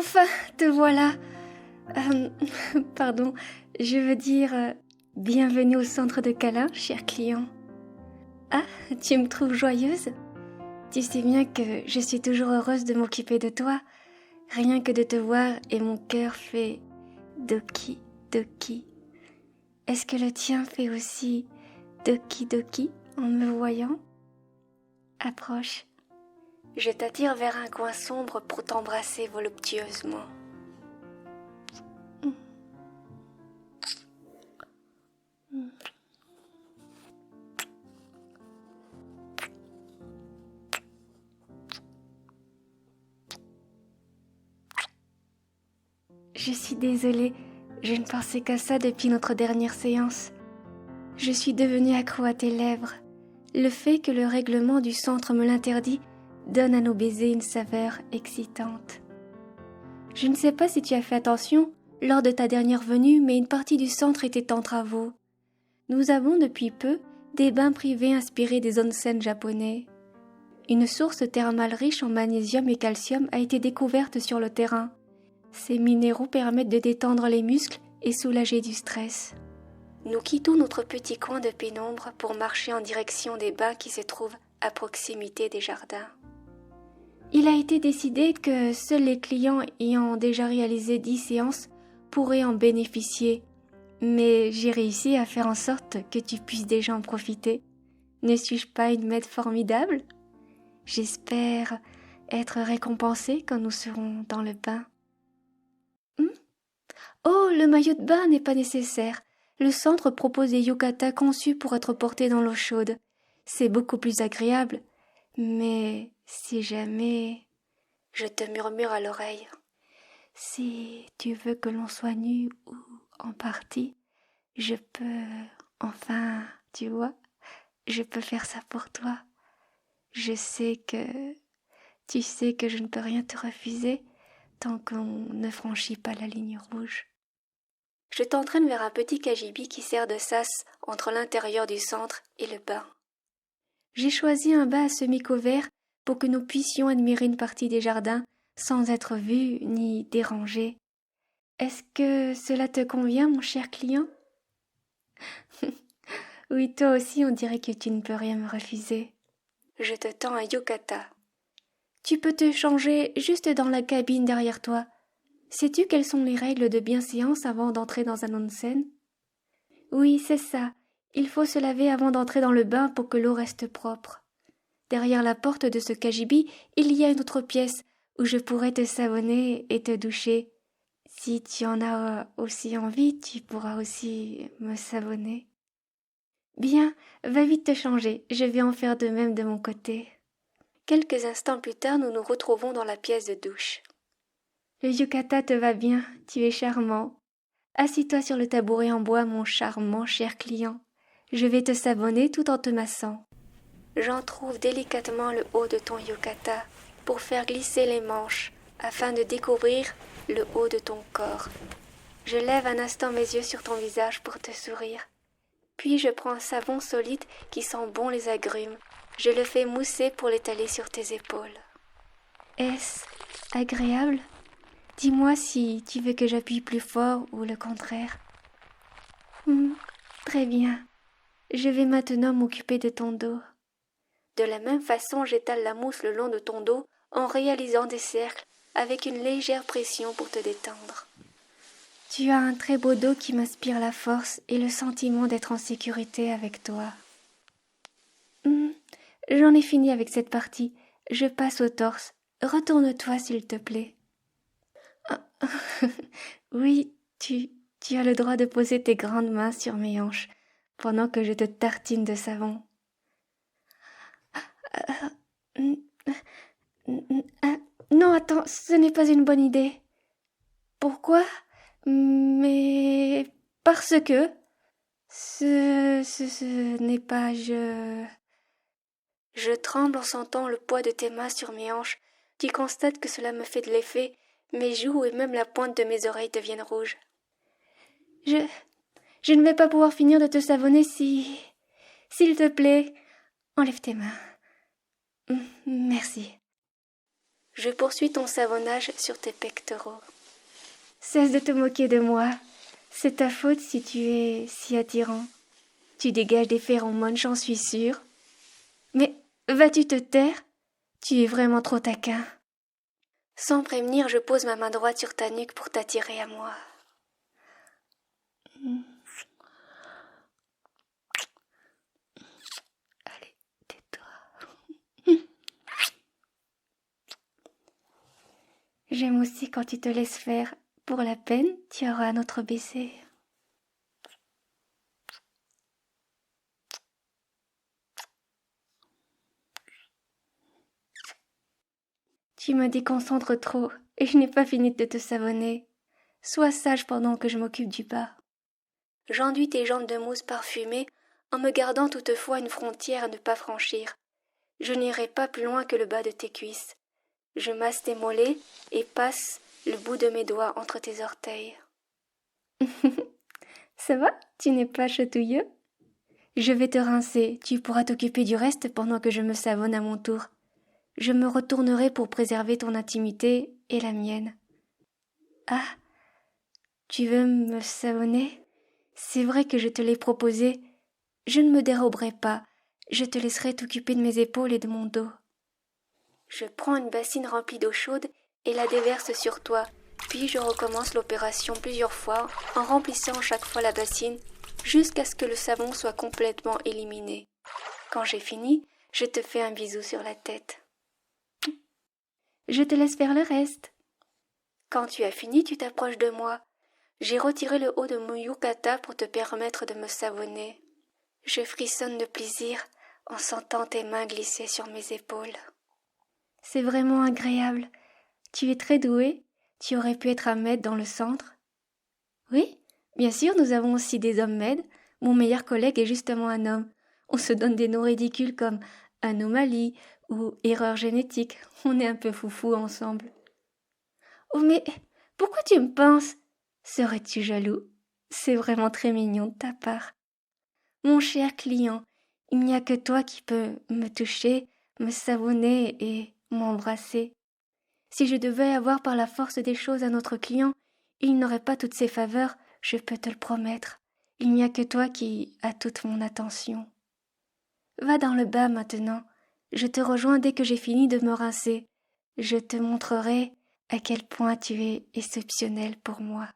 Enfin, te voilà. Pardon, je veux dire bienvenue au centre de câlins, cher client. Ah, tu me trouves joyeuse? Tu sais bien que je suis toujours heureuse de m'occuper de toi. Rien que de te voir et mon cœur fait doki doki. Est-ce que le tien fait aussi doki doki en me voyant? Approche. Je t'attire vers un coin sombre pour t'embrasser voluptueusement. Je suis désolée, je ne pensais qu'à ça depuis notre dernière séance. Je suis devenue accro à tes lèvres. Le fait que le règlement du centre me l'interdit donne à nos baisers une saveur excitante. Je ne sais pas si tu as fait attention lors de ta dernière venue, mais une partie du centre était en travaux. Nous avons depuis peu des bains privés inspirés des onsen japonais. Une source thermale riche en magnésium et calcium a été découverte sur le terrain. Ces minéraux permettent de détendre les muscles et soulager du stress. Nous quittons notre petit coin de pénombre pour marcher en direction des bains qui se trouvent à proximité des jardins. Il a été décidé que seuls les clients ayant déjà réalisé 10 séances pourraient en bénéficier, mais j'ai réussi à faire en sorte que tu puisses déjà en profiter. Ne suis-je pas une maître formidable? J'espère être récompensée quand nous serons dans le bain. Oh, le maillot de bain n'est pas nécessaire. Le centre propose des yukatas conçus pour être portés dans l'eau chaude. C'est beaucoup plus agréable. Mais si jamais... Je te murmure à l'oreille. Si tu veux que l'on soit nu ou en partie, je peux... Enfin, tu vois, je peux faire ça pour toi. Tu sais que je ne peux rien te refuser tant qu'on ne franchit pas la ligne rouge. Je t'entraîne vers un petit cagibi qui sert de sas entre l'intérieur du centre et le bain. J'ai choisi un bain à semi-couvert pour que nous puissions admirer une partie des jardins sans être vus ni dérangés. Est-ce que cela te convient, mon cher client? Oui, toi aussi, on dirait que tu ne peux rien me refuser. Je te tends un yukata. Tu peux te changer juste dans la cabine derrière toi. Sais-tu quelles sont les règles de bienséance avant d'entrer dans un onsen? Oui, c'est ça. Il faut se laver avant d'entrer dans le bain pour que l'eau reste propre. Derrière la porte de ce cagibi, il y a une autre pièce où je pourrais te savonner et te doucher. Si tu en as aussi envie, tu pourras aussi me savonner. Bien, va vite te changer, je vais en faire de même de mon côté. Quelques instants plus tard, nous nous retrouvons dans la pièce de douche. Le yukata te va bien, tu es charmant. Assis-toi sur le tabouret en bois, mon charmant cher client. Je vais te savonner tout en te massant. J'entrouvre délicatement le haut de ton yukata pour faire glisser les manches afin de découvrir le haut de ton corps. Je lève un instant mes yeux sur ton visage pour te sourire. Puis je prends un savon solide qui sent bon les agrumes. Je le fais mousser pour l'étaler sur tes épaules. Est-ce agréable? Dis-moi si tu veux que j'appuie plus fort ou le contraire. Très bien. Je vais maintenant m'occuper de ton dos. De la même façon, j'étale la mousse le long de ton dos en réalisant des cercles avec une légère pression pour te détendre. Tu as un très beau dos qui m'inspire la force et le sentiment d'être en sécurité avec toi. J'en ai fini avec cette partie. Je passe au torse. Retourne-toi s'il te plaît. Oui, tu as le droit de poser tes grandes mains sur mes hanches pendant que je te tartine de savon. Non, attends, ce n'est pas une bonne idée. Pourquoi? Mais parce que ce n'est pas Je tremble en sentant le poids de tes mains sur mes hanches. Tu constates que cela me fait de l'effet. Mes joues et même la pointe de mes oreilles deviennent rouges. Je ne vais pas pouvoir finir de te savonner si... S'il te plaît, enlève tes mains. Merci. Je poursuis ton savonnage sur tes pectoraux. Cesse de te moquer de moi. C'est ta faute si tu es si attirant. Tu dégages des phéromones, j'en suis sûre. Mais vas-tu te taire? Tu es vraiment trop taquin. Sans prévenir, je pose ma main droite sur ta nuque pour t'attirer à moi. Allez, tais-toi. J'aime aussi quand tu te laisses faire. Pour la peine, tu auras un autre baiser. Tu me déconcentres trop et je n'ai pas fini de te savonner. Sois sage pendant que je m'occupe du bas. J'enduis tes jambes de mousse parfumée en me gardant toutefois une frontière à ne pas franchir. Je n'irai pas plus loin que le bas de tes cuisses. Je masse tes mollets et passe le bout de mes doigts entre tes orteils. Ça va? Tu n'es pas chatouilleux? Je vais te rincer, tu pourras t'occuper du reste pendant que je me savonne à mon tour. Je me retournerai pour préserver ton intimité et la mienne. Ah, tu veux me savonner? C'est vrai que je te l'ai proposé. Je ne me déroberai pas. Je te laisserai t'occuper de mes épaules et de mon dos. Je prends une bassine remplie d'eau chaude et la déverse sur toi, puis je recommence l'opération plusieurs fois en remplissant chaque fois la bassine jusqu'à ce que le savon soit complètement éliminé. Quand j'ai fini, je te fais un bisou sur la tête. Je te laisse faire le reste. Quand tu as fini, tu t'approches de moi. J'ai retiré le haut de mon yukata pour te permettre de me savonner. Je frissonne de plaisir en sentant tes mains glisser sur mes épaules. C'est vraiment agréable. Tu es très doué. Tu aurais pu être un maître dans le centre. Oui, bien sûr, nous avons aussi des hommes maîtres. Mon meilleur collègue est justement un homme. On se donne des noms ridicules comme anomalie ou erreur génétique. On est un peu foufou ensemble. Oh mais pourquoi tu me pinces? Serais-tu jaloux? C'est vraiment très mignon de ta part. Mon cher client, il n'y a que toi qui peux me toucher, me savonner et m'embrasser. Si je devais avoir par la force des choses un autre client, il n'aurait pas toutes ces faveurs, je peux te le promettre. Il n'y a que toi qui as toute mon attention. Va dans le bain maintenant. Je te rejoins dès que j'ai fini de me rincer. Je te montrerai à quel point tu es exceptionnel pour moi.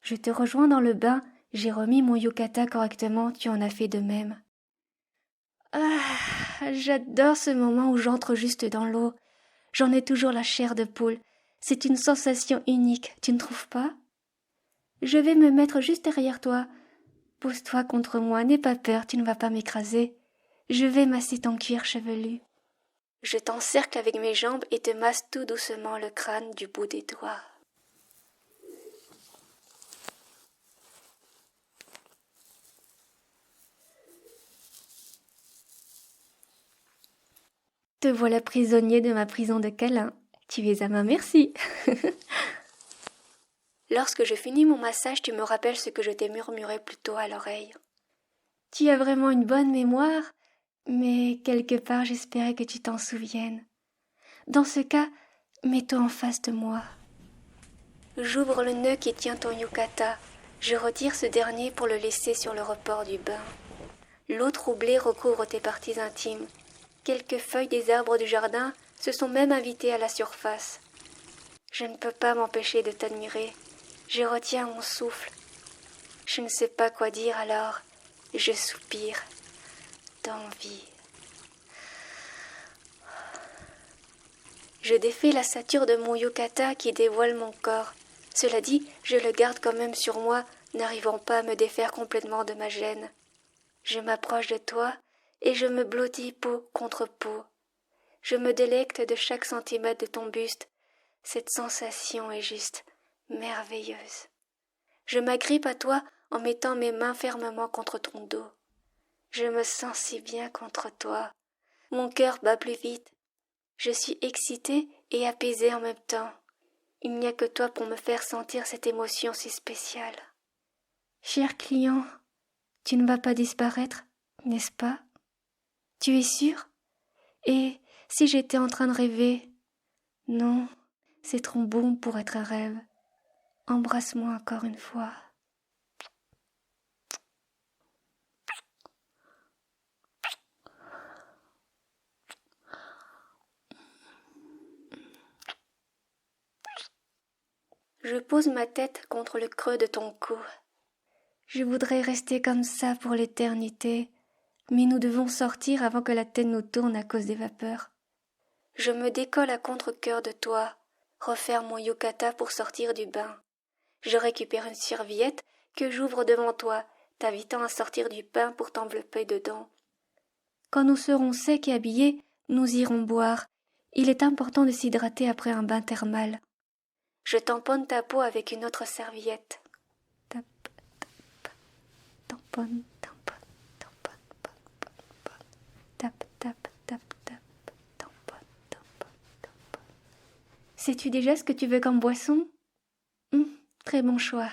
Je te rejoins dans le bain, j'ai remis mon yukata correctement, tu en as fait de même. Ah, j'adore ce moment où j'entre juste dans l'eau. J'en ai toujours la chair de poule. C'est une sensation unique, tu ne trouves pas? Je vais me mettre juste derrière toi. Pose-toi contre moi, n'aie pas peur, tu ne vas pas m'écraser. Je vais masser ton cuir chevelu. Je t'encercle avec mes jambes et te masse tout doucement le crâne du bout des doigts. Te voilà prisonnier de ma prison de câlins. Tu es à ma merci. Lorsque je finis mon massage, tu me rappelles ce que je t'ai murmuré plus tôt à l'oreille. Tu as vraiment une bonne mémoire, mais quelque part j'espérais que tu t'en souviennes. Dans ce cas, mets-toi en face de moi. J'ouvre le nœud qui tient ton yukata. Je retire ce dernier pour le laisser sur le rebord du bain. L'eau troublée recouvre tes parties intimes. Quelques feuilles des arbres du jardin se sont même invitées à la surface. Je ne peux pas m'empêcher de t'admirer. Je retiens mon souffle. Je ne sais pas quoi dire alors. Je soupire d'envie. Je défais la ceinture de mon yukata qui dévoile mon corps. Cela dit, je le garde quand même sur moi, n'arrivant pas à me défaire complètement de ma gêne. Je m'approche de toi et je me blottis peau contre peau. Je me délecte de chaque centimètre de ton buste. Cette sensation est juste merveilleuse. Je m'agrippe à toi en mettant mes mains fermement contre ton dos. Je me sens si bien contre toi. Mon cœur bat plus vite. Je suis excitée et apaisée en même temps. Il n'y a que toi pour me faire sentir cette émotion si spéciale. Cher client, tu ne vas pas disparaître, n'est-ce pas? Tu es sûr? Et si j'étais en train de rêver, Non, c'est trop bon pour être un rêve. Embrasse-moi encore une fois. Je pose ma tête contre le creux de ton cou. Je voudrais rester comme ça pour l'éternité, mais nous devons sortir avant que la tête nous tourne à cause des vapeurs. Je me décolle à contre-cœur de toi, referme mon yukata pour sortir du bain. Je récupère une serviette que j'ouvre devant toi, t'invitant à sortir du bain pour t'envelopper dedans. Quand nous serons secs et habillés, nous irons boire. Il est important de s'hydrater après un bain thermal. Je tamponne ta peau avec une autre serviette. Tap, tamponne, tamponne, tamponne, tamponne, tap, tap, tap, tap, tamponne, tamponne, tamponne. Sais-tu déjà ce que tu veux comme boisson? Très bon choix.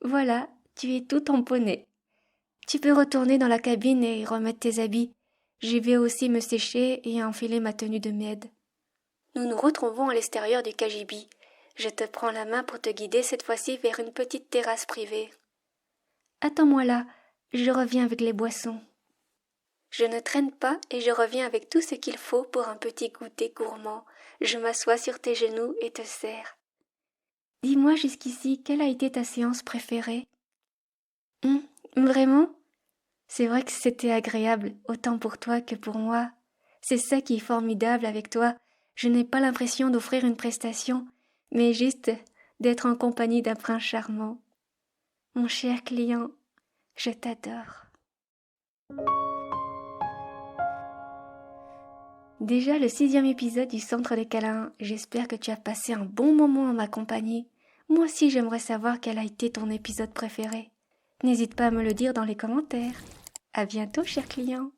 Voilà, tu es tout tamponné. Tu peux retourner dans la cabine et remettre tes habits. J'y vais aussi me sécher et enfiler ma tenue de maid. Nous nous retrouvons à l'extérieur du cagibi. Je te prends la main pour te guider cette fois-ci vers une petite terrasse privée. Attends-moi là, je reviens avec les boissons. Je ne traîne pas et je reviens avec tout ce qu'il faut pour un petit goûter gourmand. Je m'assois sur tes genoux et te serre. Dis-moi jusqu'ici, quelle a été ta séance préférée? Vraiment? C'est vrai que c'était agréable, autant pour toi que pour moi. C'est ça qui est formidable avec toi. Je n'ai pas l'impression d'offrir une prestation, mais juste d'être en compagnie d'un prince charmant. Mon cher client, je t'adore. Déjà le 6e épisode du Centre des câlins. J'espère que tu as passé un bon moment en ma compagnie. Moi aussi j'aimerais savoir quel a été ton épisode préféré. N'hésite pas à me le dire dans les commentaires. À bientôt, cher client.